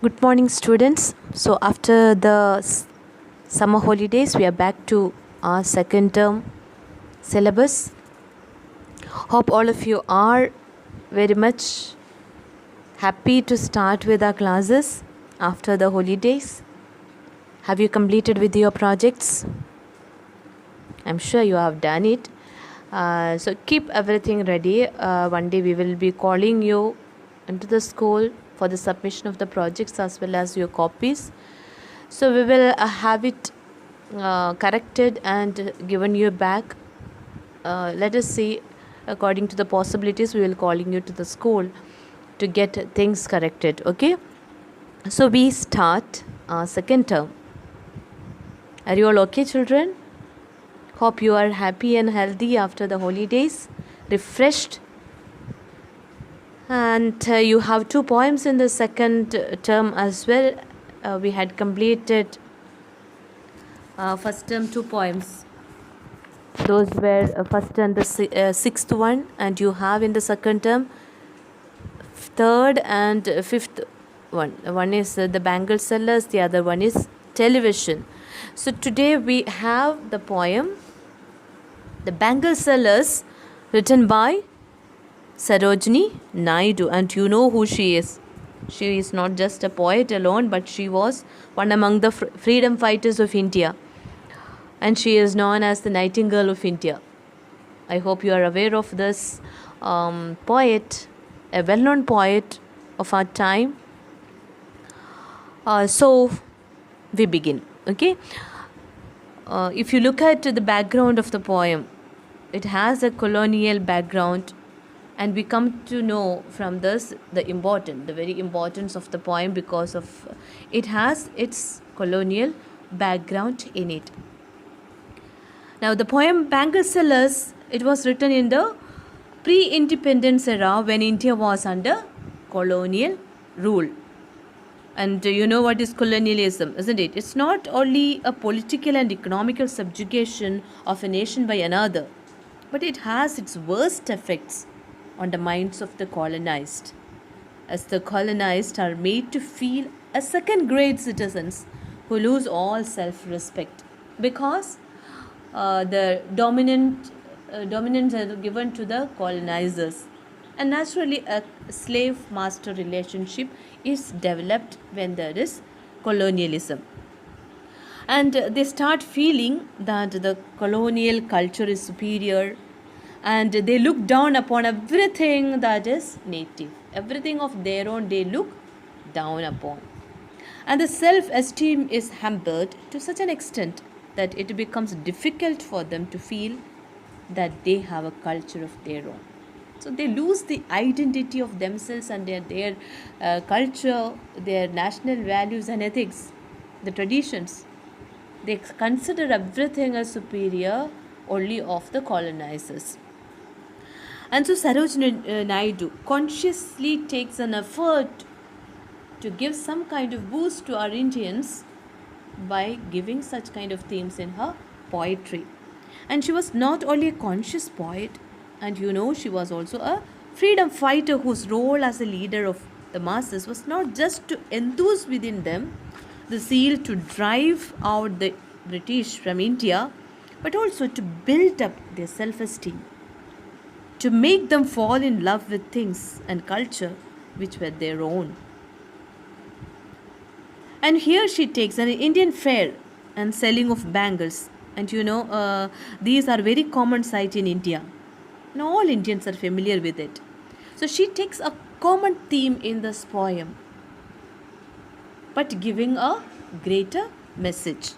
Good morning, students. So, after the summer holidays, we are back to our second term syllabus. Hope all of you are very much happy to start with our classes after the holidays. Have you completed with your projects? I'm sure you have done it. So, keep everything ready. One day we will be calling you into the school for the submission of the projects as well as your copies. So we will have it corrected and given you back. Let us see, according to the possibilities, we will calling you to the school to get things corrected. Okay. So we start second term. Are you all okay, children? Hope you are happy and healthy after the holidays, refreshed. And you have 2 poems in the second term as well. We had completed first term 2 poems. Those were first and the sixth one, and you have in the second term third and fifth one. One is the Bangle Sellers, the other one is television. So today we have the poem The Bangle Sellers, written by Sarojini Naidu, and you know who she is. She is not just a poet alone, but she was one among the freedom fighters of India, and she is known as the Nightingale of India. I hope you are aware of this poet, a well-known poet of our time. So we begin. Okay. If you look at the background of the poem, it has a colonial background. And we come to know from this the very importance of the poem because of it has its colonial background in it. Now the poem Bangle Sellers, it was written in the pre-independence era when India was under colonial rule. And you know what is colonialism, isn't it? It's not only a political and economical subjugation of a nation by another, but it has its worst effects on the minds of the colonized, as the colonized are made to feel as second-grade citizens who lose all self-respect because the dominance are given to the colonizers, and naturally a slave-master relationship is developed when there is colonialism. And they start feeling that the colonial culture is superior, and they look down upon everything that is native. Everything of their own they look down upon. And the self-esteem is hampered to such an extent that it becomes difficult for them to feel that they have a culture of their own. So they lose the identity of themselves and their culture, their national values and ethics, the traditions. They consider everything as superior only of the colonizers. And so Sarojini Naidu consciously takes an effort to give some kind of boost to our Indians by giving such kind of themes in her poetry. And she was not only a conscious poet, and you know she was also a freedom fighter whose role as a leader of the masses was not just to enthuse within them the zeal to drive out the British from India, but also to build up their self-esteem, to make them fall in love with things and culture which were their own. And here she takes an Indian fair and selling of bangles. And you know, these are very common sight in India. And all Indians are familiar with it. So she takes a common theme in this poem, but giving a greater message.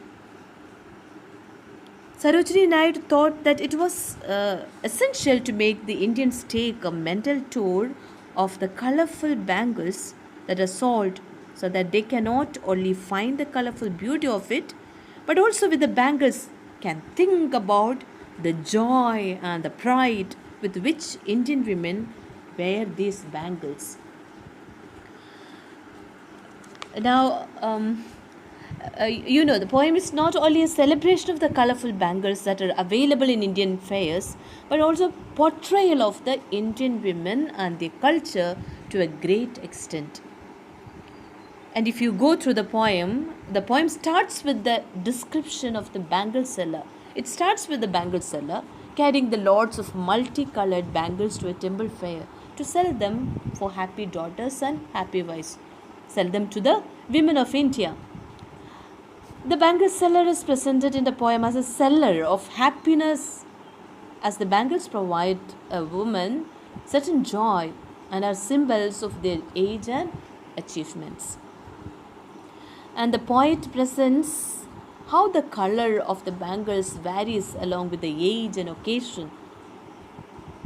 Sarojini Naidu thought that it was essential to make the Indians take a mental tour of the colorful bangles that are sold, so that they cannot only find the colorful beauty of it, but also with the bangles can think about the joy and the pride with which Indian women wear these bangles. Now, you know, the poem is not only a celebration of the colorful bangles that are available in Indian fairs, but also portrayal of the Indian women and their culture to a great extent. And if you go through the poem starts with the description of the bangle seller. It starts with the bangle seller carrying the lots of multicolored bangles to a temple fair to sell them for happy daughters and happy wives. Sell them to the women of India. The bangle seller is presented in the poem as a seller of happiness, as the bangles provide a woman certain joy and are symbols of their age and achievements. And the poet presents how the color of the bangles varies along with the age and occasion.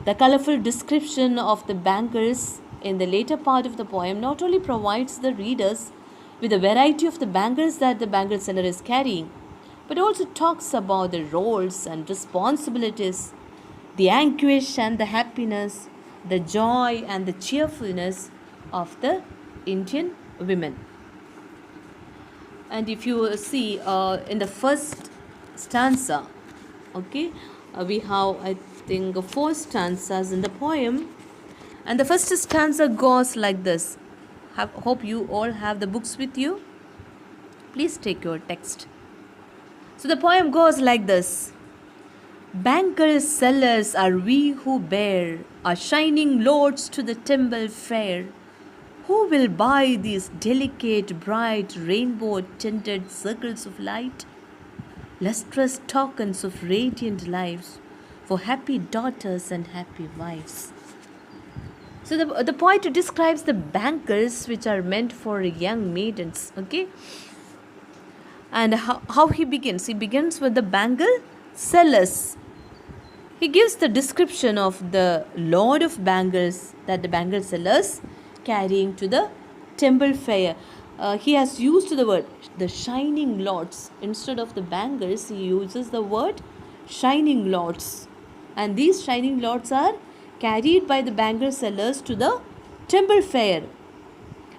The colorful description of the bangles in the later part of the poem not only provides the readers with a variety of the bangles that the bangle seller is carrying, but also talks about the roles and responsibilities, the anguish and the happiness, the joy and the cheerfulness of the Indian women. And if you see in the first stanza, okay, we have, I think, 4 stanzas in the poem, and the first stanza goes like this. Hope you all have the books with you. Please take your text. So the poem goes like this. Bangle sellers are we who bear our shining loads to the temple fair. Who will buy these delicate, bright, rainbow-tinted circles of light? Lustrous tokens of radiant lives for happy daughters and happy wives. So the poet describes the bangles which are meant for young maidens. Okay? And how he begins? He begins with the bangle sellers. He gives the description of the load of bangles that the bangle sellers carrying to the temple fair. He has used the word the shining lots. Instead of the bangles, he uses the word shining lots. And these shining lots are carried by the bangle sellers to the temple fair.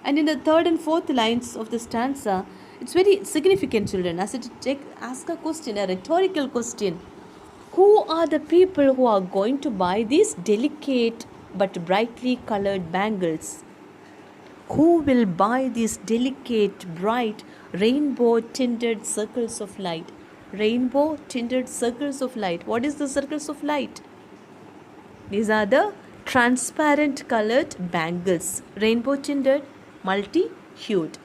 And in the 3rd and 4th lines of the stanza, it's very significant, children, as it asks a question, a rhetorical question. Who are the people who are going to buy these delicate but brightly colored bangles? Who will buy these delicate, bright, rainbow-tinted circles of light? Rainbow-tinted circles of light. What is the circles of light? These are the transparent colored bangles. Rainbow-tinted, multi-hued.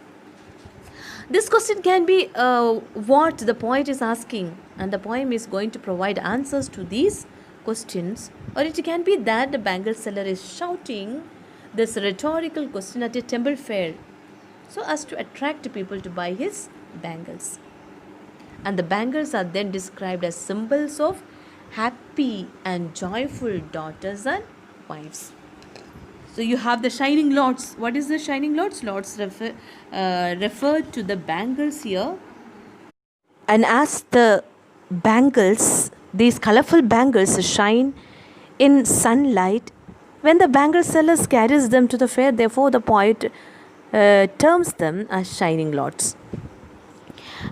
This question can be what the poet is asking, and the poem is going to provide answers to these questions, or it can be that the bangle seller is shouting this rhetorical question at a temple fair so as to attract people to buy his bangles. And the bangles are then described as symbols of happy and joyful daughters and wives. So you have the shining lots. What is the shining lots? Lots refer to the bangles here. And as the bangles, these colorful bangles shine in sunlight, when the bangle sellers carries them to the fair, therefore the poet terms them as shining lots.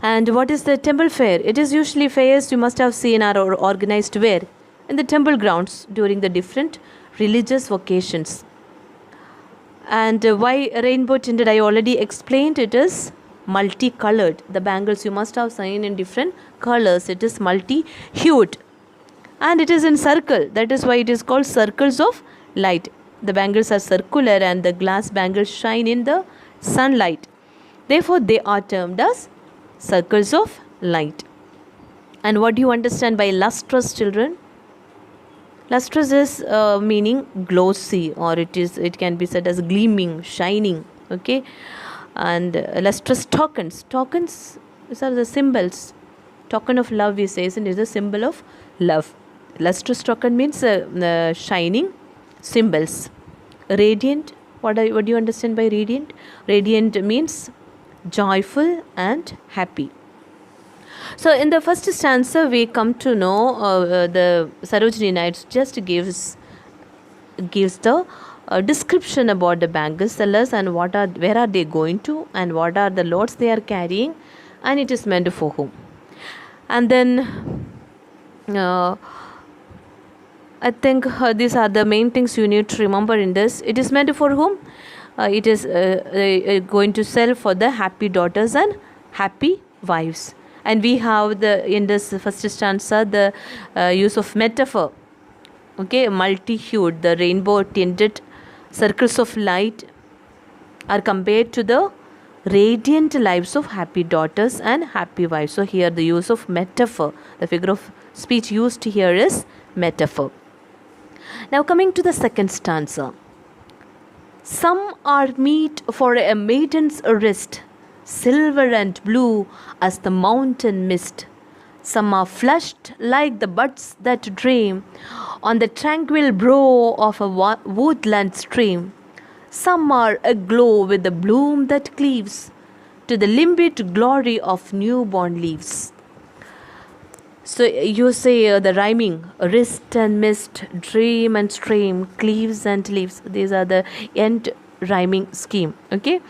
And what is the temple fair? It is usually fairs you must have seen are organized where? In the temple grounds during the different religious occasions. And why rainbow tinted? I already explained. It is multicolored. The bangles you must have seen in different colors. It is multi-hued. And it is in circle. That is why it is called circles of light. The bangles are circular and the glass bangles shine in the sunlight. Therefore, they are termed as circles of light. And what do you understand by lustrous, children? Lustrous is meaning glossy, or it can be said as gleaming, shining. Okay, and lustrous tokens. Tokens, these are the symbols. Token of love, we say, and is a symbol of love. Lustrous token means shining symbols. Radiant. What do you understand by radiant? Radiant means joyful and happy. So in the first stanza, we come to know the Sarojini Naidoo just gives the description about the bangle sellers and where are they going to and what are the loads they are carrying, and it is meant for whom. And then I think these are the main things you need to remember in this. It is meant for whom? it is going to sell for the happy daughters and happy wives. And we have the in this first stanza the use of metaphor. Okay, multi-hued, the rainbow tinted circles of light are compared to the radiant lives of happy daughters and happy wives. So here the use of metaphor, the figure of speech used here is metaphor. Now coming to the second stanza. Some are meet for a maiden's wrist, silver and blue as the mountain mist. Some are flushed like the buds that dream on the tranquil brow of a woodland stream. Some are aglow with the bloom that cleaves to the limpid glory of newborn leaves. So you say the rhyming, wrist and mist, dream and stream, cleaves and leaves. These are the end rhyming scheme. Okay.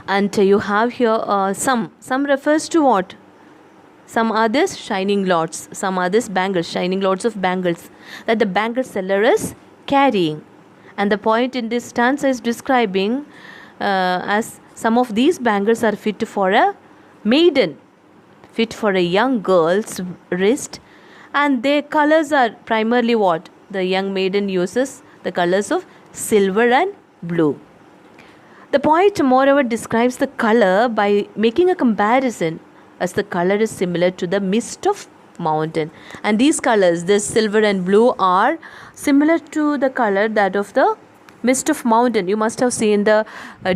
And you have here some. Some refers to what? Some others shining lords. Some others bangles, shining lords of bangles that the bangle seller is carrying. And the point in this stanza is describing as some of these bangles are fit for a maiden, fit for a young girl's wrist, and their colors are primarily what? The young maiden uses the colors of silver and blue. The poet moreover describes the color by making a comparison as the color is similar to the mist of mountain, and these colors, this silver and blue, are similar to the color that of the mist of mountain. You must have seen the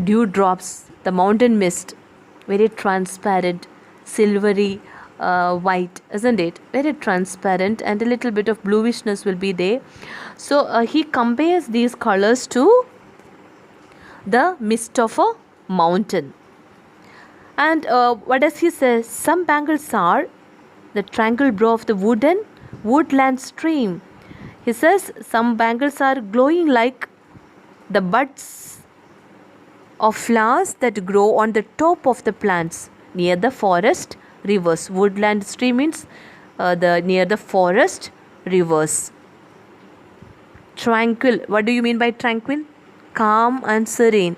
dew drops, the mountain mist, very transparent, silvery white, isn't it? Very transparent, and a little bit of bluishness will be there. So he compares these colors to the mist of a mountain. And what does he say? Some bangles are the tranquil brow of the woodland stream. He says some bangles are glowing like the buds of flowers that grow on the top of the plants near the forest rivers. Woodland stream means near the forest rivers. Tranquil. What do you mean by tranquil? Calm and serene.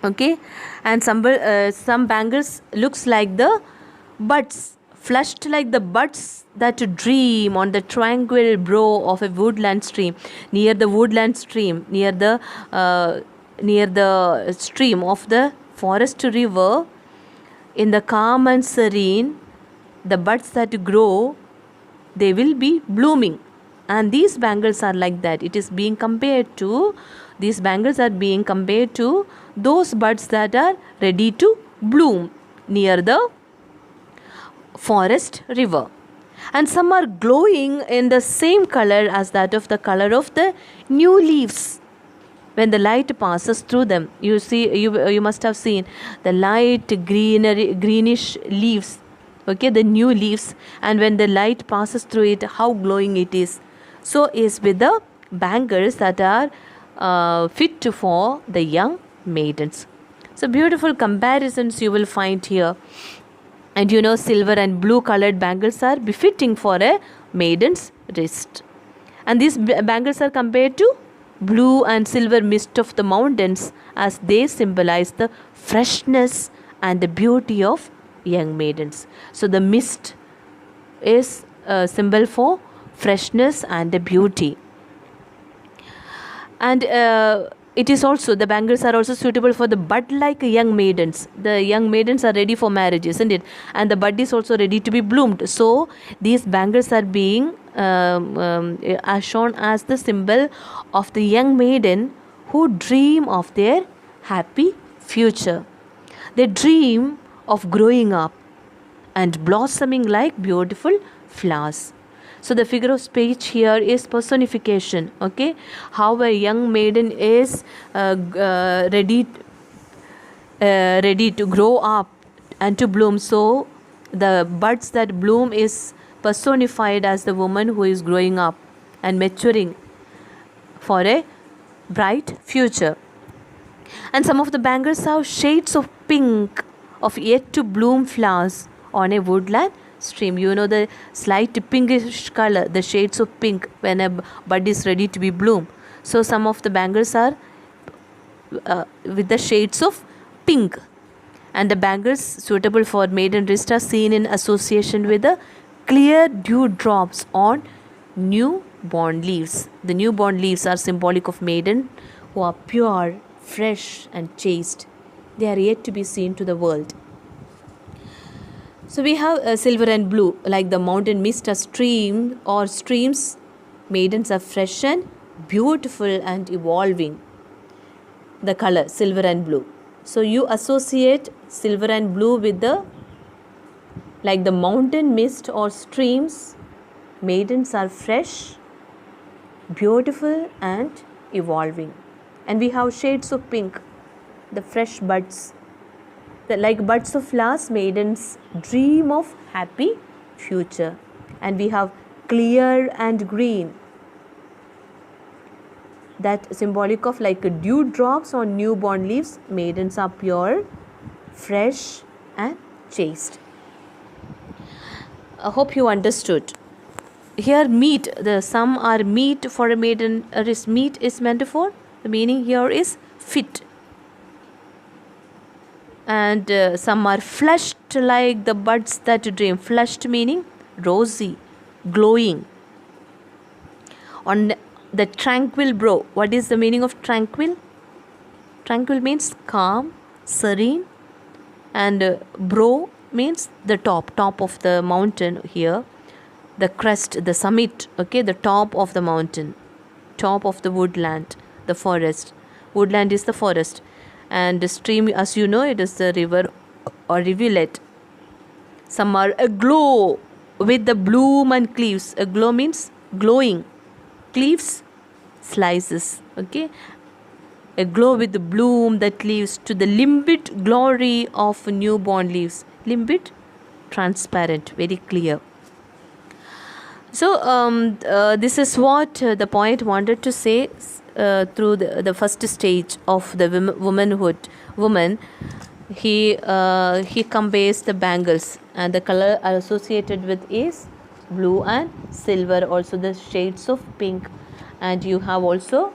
Okay, and some bangles looks like the buds, flushed like the buds that dream on the tranquil brow of a woodland stream. Near the woodland stream, near the stream of the forest river, in the calm and serene, the buds that grow, they will be blooming. And these bangles are like that. It is being compared to, these bangles are being compared to those buds that are ready to bloom near the forest river. And some are glowing in the same color as that of the color of the new leaves. When the light passes through them, you see, you must have seen the light greenish leaves, okay, the new leaves, and when the light passes through it, how glowing it is. So is with the bangles that are fit for the young maidens. So beautiful comparisons you will find here. And you know, silver and blue colored bangles are befitting for a maiden's wrist. And these bangles are compared to blue and silver mist of the mountains, as they symbolize the freshness and the beauty of young maidens. So the mist is a symbol for freshness and the beauty. And it is also, the bangles are also suitable for the bud like young maidens. The young maidens are ready for marriage, isn't it? And the bud is also ready to be bloomed. So these bangles are being are shown as the symbol of the young maiden who dream of their happy future. They dream of growing up and blossoming like beautiful flowers. So the figure of speech here is personification. Okay, how a young maiden is ready to grow up and to bloom. So the buds that bloom is personified as the woman who is growing up and maturing for a bright future. And some of the bangles have shades of pink of yet to bloom flowers on a woodland stream. You know, the slight pinkish color, the shades of pink when a bud is ready to be bloom. So some of the bangles are with the shades of pink. And the bangles suitable for maiden wrist are seen in association with the clear dew drops on newborn leaves. The newborn leaves are symbolic of maiden who are pure, fresh, and chaste. They are yet to be seen to the world. So we have silver and blue, like the mountain mist, a stream or streams. Maidens are fresh and beautiful and evolving. The color silver and blue. So you associate silver and blue with the, like the mountain mist or streams. Maidens are fresh, beautiful, and evolving. And we have shades of pink, the fresh buds. Like buds of flowers, maidens dream of happy future. And we have clear and green, that symbolic of like dew drops on newborn leaves. Maidens are pure, fresh, and chaste. I hope you understood. Here meet, some are meet for a maiden, meet is meant for, the meaning here is fit. And some are flushed like the buds that dream. Flushed meaning rosy, glowing. On the tranquil brow, what is the meaning of tranquil? Tranquil means calm, serene, and brow means the top of the mountain here. The crest, the summit, okay, the top of the mountain, top of the woodland, the forest. Woodland is the forest. And the stream, as you know, it is the river or rivulet. Some are aglow with the bloom and leaves. Aglow means glowing. Leaves, slices. Okay. Aglow with the bloom that leaves to the limpid glory of newborn leaves. Limpid, transparent, very clear. So this is what the poet wanted to say through the first stage of the woman. He compares the bangles, and the color associated with is blue and silver, also the shades of pink, and you have also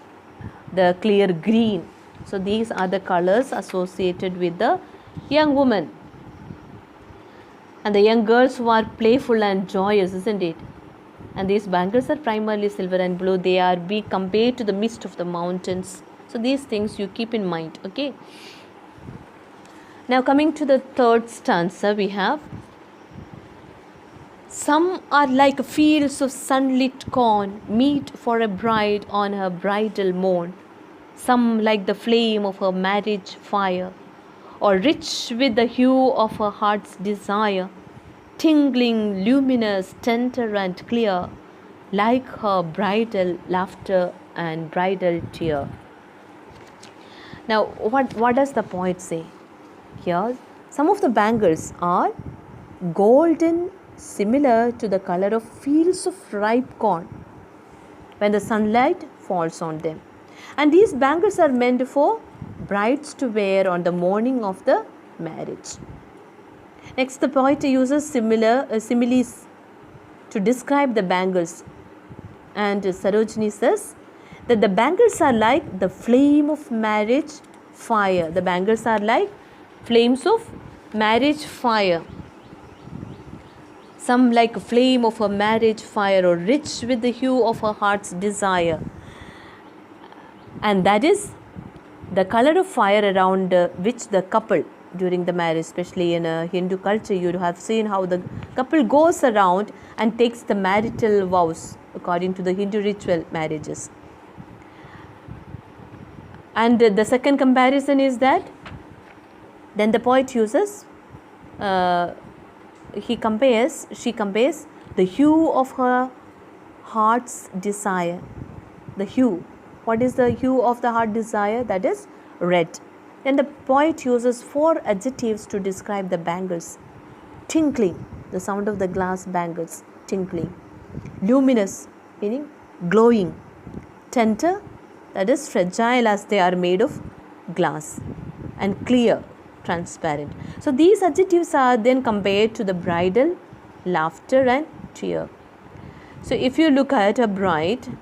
the clear green. So these are the colors associated with the young woman and the young girls who are playful and joyous, isn't it? And these bangles are primarily silver and blue. They are be compared to the mist of the mountains. So these things you keep in mind. Okay. Now coming to the third stanza, we have, some are like fields of sunlit corn, meet for a bride on her bridal morn. Some like the flame of her marriage fire, or rich with the hue of her heart's desire, tingling, luminous, tender and clear, like her bridal laughter and bridal tear. Now, what does the poet say? Here, some of the bangles are golden, similar to the color of fields of ripe corn when the sunlight falls on them. And these bangles are meant for brides to wear on the morning of the marriage. Next, the poet uses similes to describe the bangles. And Sarojini says that the bangles are like the flame of marriage fire. The bangles are like flames of marriage fire. Some like a flame of a marriage fire, or rich with the hue of her heart's desire. And that is the color of fire around which the couple during the marriage, especially in Hindu culture, you have seen how the couple goes around and takes the marital vows according to the Hindu ritual marriages. And the second comparison is that then the poet uses, she compares the hue of her heart's desire. The hue. What is the hue of the heart desire? That is red. Then the poet uses 4 adjectives to describe the bangles. Tinkling, the sound of the glass bangles, tinkling. Luminous, meaning glowing. Tender, that is fragile as they are made of glass. And clear, transparent. So these adjectives are then compared to the bridal laughter and tear. So if you look at a bride,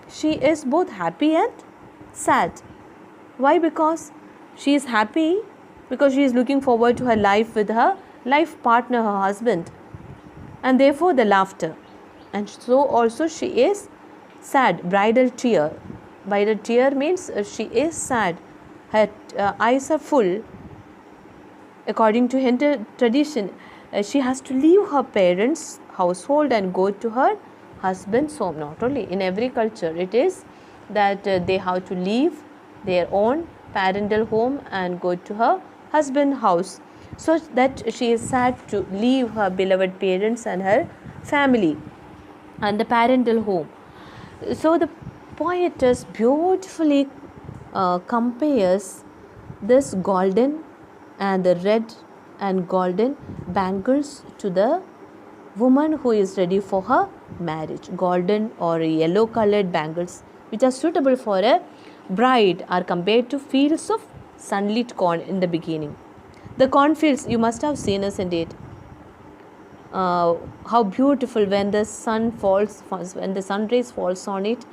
she is both happy and sad. Why? Because she is happy, because she is looking forward to her life with her life partner, her husband, and therefore the laughter. And so also she is sad, bridal tear. Bridal tear means she is sad, her eyes are full. According to Hindu tradition, she has to leave her parents' household and go to her husband's home. Not only in every culture, it is that they have to leave their own parental home and go to her husband's house, so that she is sad to leave her beloved parents and her family and the parental home. So the poetess beautifully compares this golden and the red and golden bangles to the woman who is ready for her marriage. Golden or yellow colored bangles which are suitable for a bride are compared to fields of sunlit corn in the beginning. The cornfields, you must have seen, isn't it? How beautiful when the sun falls, when the sun rays falls on it.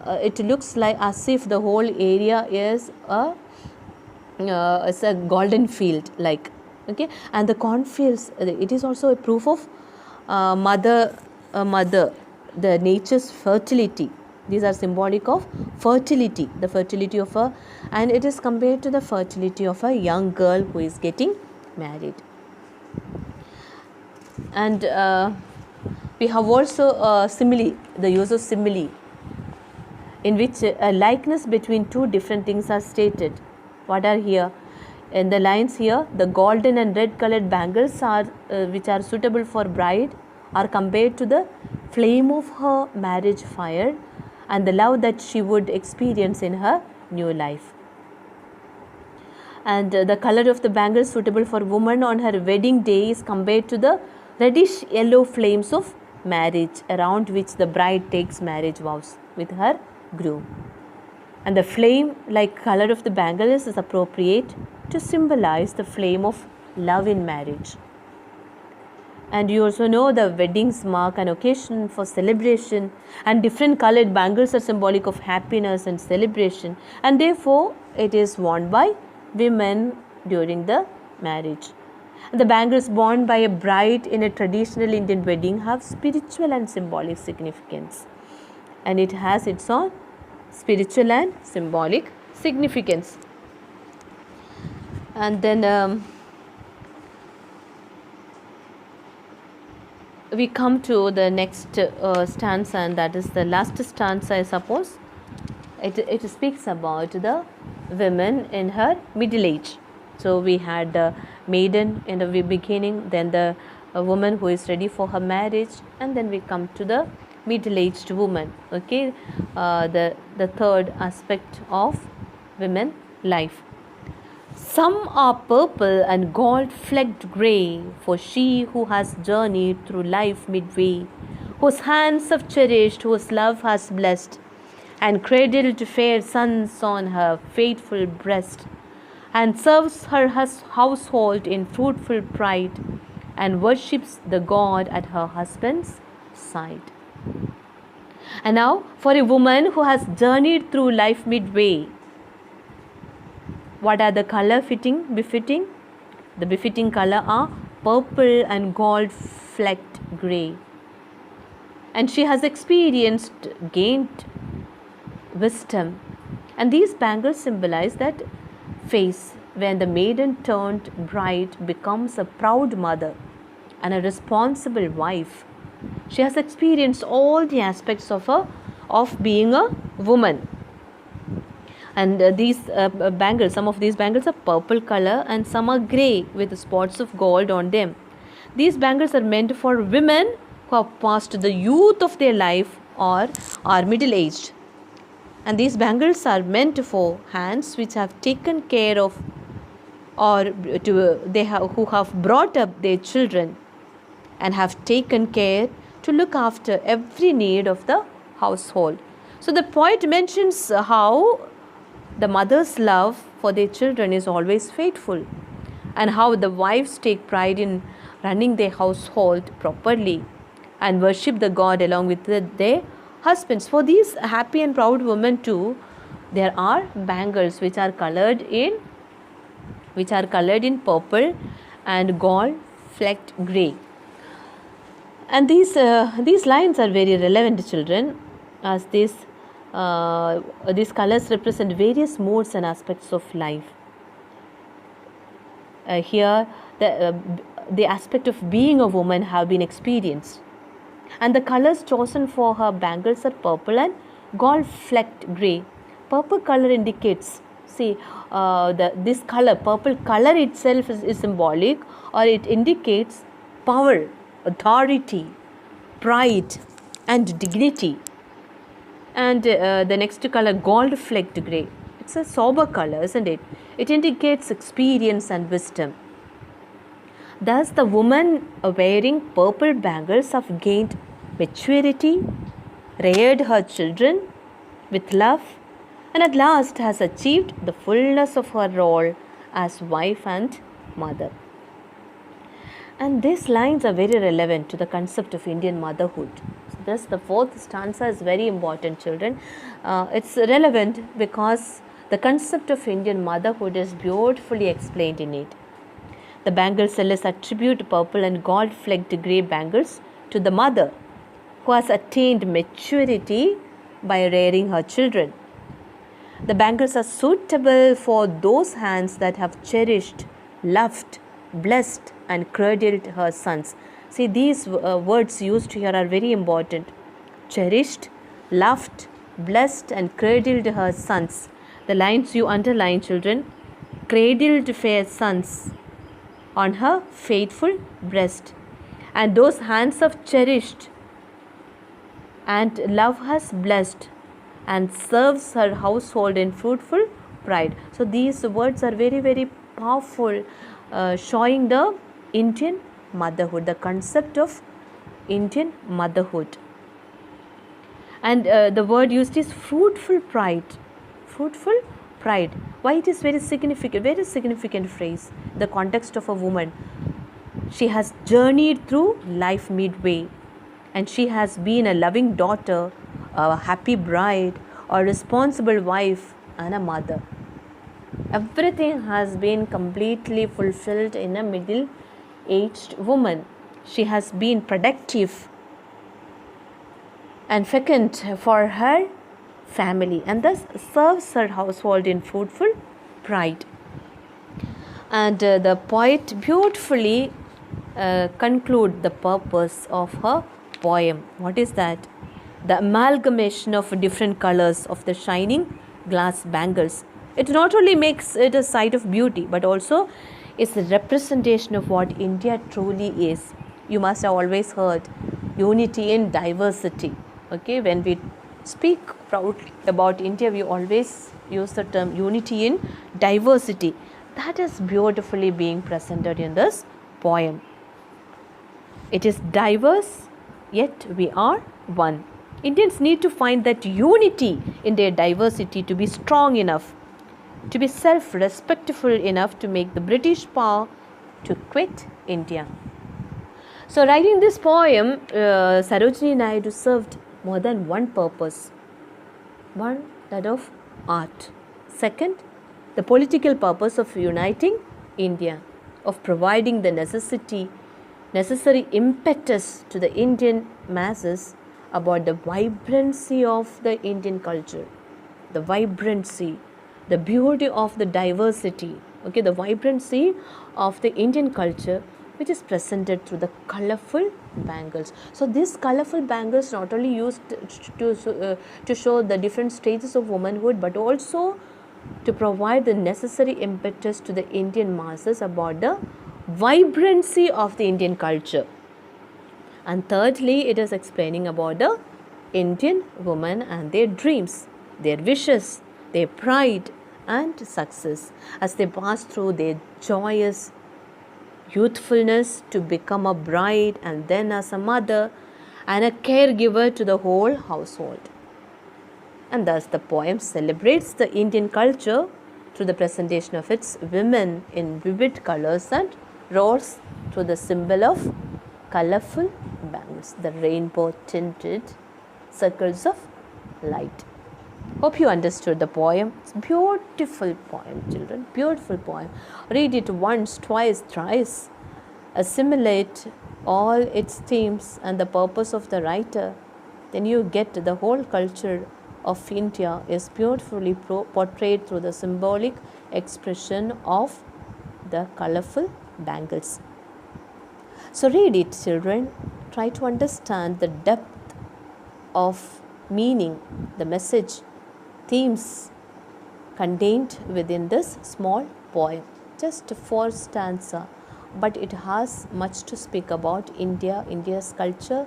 It looks like as if the whole area is a golden field, like, okay. And the cornfields, it is also a proof of mother, the nature's fertility. These are symbolic of fertility, the fertility of a, and it is compared to the fertility of a young girl who is getting married. And we have also simile, the use of simile, in which a likeness between two different things are stated. What are here? In the lines here, the golden and red colored bangles are which are suitable for bride are compared to the flame of her marriage fire and the love that she would experience in her new life. And the color of the bangles suitable for woman on her wedding day is compared to the reddish yellow flames of marriage around which the bride takes marriage vows with her groom. And the flame like color of the bangles is appropriate to symbolize the flame of love in marriage. And you also know the weddings mark an occasion for celebration, and different colored bangles are symbolic of happiness and celebration, and therefore it is worn by women during the marriage. The bangles worn by a bride in a traditional Indian wedding have spiritual and symbolic significance, and it has its own spiritual and symbolic significance. And then we come to the next stanza, and that is the last stanza, I suppose. It speaks about the women in her middle age. So we had the maiden in the beginning, then the woman who is ready for her marriage, and then we come to the middle-aged woman. Okay, the third aspect of women life. Some are purple and gold flecked grey, for she who has journeyed through life midway, whose hands have cherished, whose love has blessed, and cradled fair sons on her faithful breast, and serves her household in fruitful pride, and worships the God at her husband's side. And now, for a woman who has journeyed through life midway, what are the color befitting? The befitting color are purple and gold flecked grey. And she has gained wisdom. And these bangles symbolize that phase when the maiden turned bride becomes a proud mother and a responsible wife. She has experienced all the aspects of being a woman. And these bangles, some of these bangles are purple color and some are grey with spots of gold on them. These bangles are meant for women who have passed the youth of their life or are middle aged. And these bangles are meant for hands which have taken care of or who have brought up their children and have taken care to look after every need of the household. So the poet mentions how the mother's love for their children is always faithful, and how the wives take pride in running their household properly and worship the God along with their husbands. For these happy and proud women too, There are bangles which are colored in purple and gold flecked grey. And these lines are very relevant, children, as these colors represent various modes and aspects of life. Here, the aspect of being a woman have been experienced, and the colors chosen for her bangles are purple and gold flecked grey. Purple color indicates, see, this color, purple color itself is symbolic, or it indicates power, authority, pride and dignity. And the next color, gold flecked grey, it's a sober color, isn't it? It indicates experience and wisdom. Thus the woman wearing purple bangles have gained maturity, reared her children with love, and at last has achieved the fullness of her role as wife and mother. And these lines are very relevant to the concept of Indian motherhood. So thus the fourth stanza is very important, children. It's relevant because the concept of Indian motherhood is beautifully explained in it. The Bangle Sellers attribute purple and gold flecked grey bangles to the mother who has attained maturity by rearing her children. The bangles are suitable for those hands that have cherished, loved, blessed and cradled her sons. See, these words used here are very important. Cherished, loved, blessed and cradled her sons. The lines you underline, children. Cradled fair sons on her faithful breast, and those hands have cherished, and love has blessed and serves her household in fruitful pride. So these words are very, very powerful, showing the Indian motherhood, the concept of Indian motherhood. And the word used is fruitful pride. Fruitful pride. Why it is very significant phrase. The context of a woman. She has journeyed through life midway, and she has been a loving daughter, a happy bride, a responsible wife and a mother. Everything has been completely fulfilled in a middle-aged woman. She has been productive and fecund for her family, and thus serves her household in fruitful pride. And the poet beautifully conclude the purpose of her poem. What is that? The amalgamation of different colors of the shining glass bangles. It not only makes it a sight of beauty, but also is a representation of what India truly is. You must have always heard unity in diversity. Okay, when we speak proudly about India, we always use the term unity in diversity. That is beautifully being presented in this poem. It is diverse, yet we are one. Indians need to find that unity in their diversity to be strong enough, to be self-respectful enough to make the British power to quit India. So writing this poem, Sarojini Naidu served more than one purpose. One, that of art. Second, the political purpose of uniting India, of providing the necessary impetus to the Indian masses about the vibrancy of the Indian culture, the vibrancy, the beauty of the diversity, okay, the vibrancy of the Indian culture, which is presented through the colorful bangles. So these colorful bangles not only used to show the different stages of womanhood, but also to provide the necessary impetus to the Indian masses about the vibrancy of the Indian culture. And thirdly, it is explaining about the Indian woman and their dreams, their wishes, their pride and success as they pass through their joyous youthfulness to become a bride and then as a mother and a caregiver to the whole household. And thus the poem celebrates the Indian culture through the presentation of its women in vivid colors and roles through the symbol of colorful bangles, the rainbow tinted circles of light. Hope you understood the poem. It's a beautiful poem, children. Beautiful poem. Read it once, twice, thrice. Assimilate all its themes and the purpose of the writer. Then you get the whole culture of India is beautifully portrayed through the symbolic expression of the colorful bangles. So read it, children. Try to understand the depth of meaning, the message, themes contained within this small poem. Just 4 stanza, but it has much to speak about India, India's culture,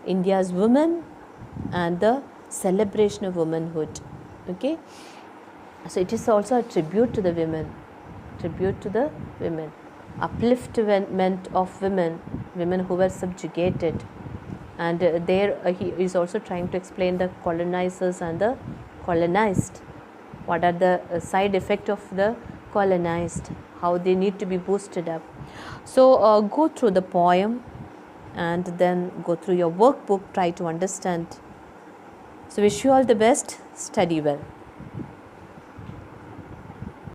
India's women, and the celebration of womanhood. Okay, so it is also a tribute to the women, upliftment of women who were subjugated. And there he is also trying to explain the colonizers and the colonized. What are the side effect of the colonized, how they need to be boosted up. So go through the poem and then go through your workbook, try to understand. So wish you all the best, study well.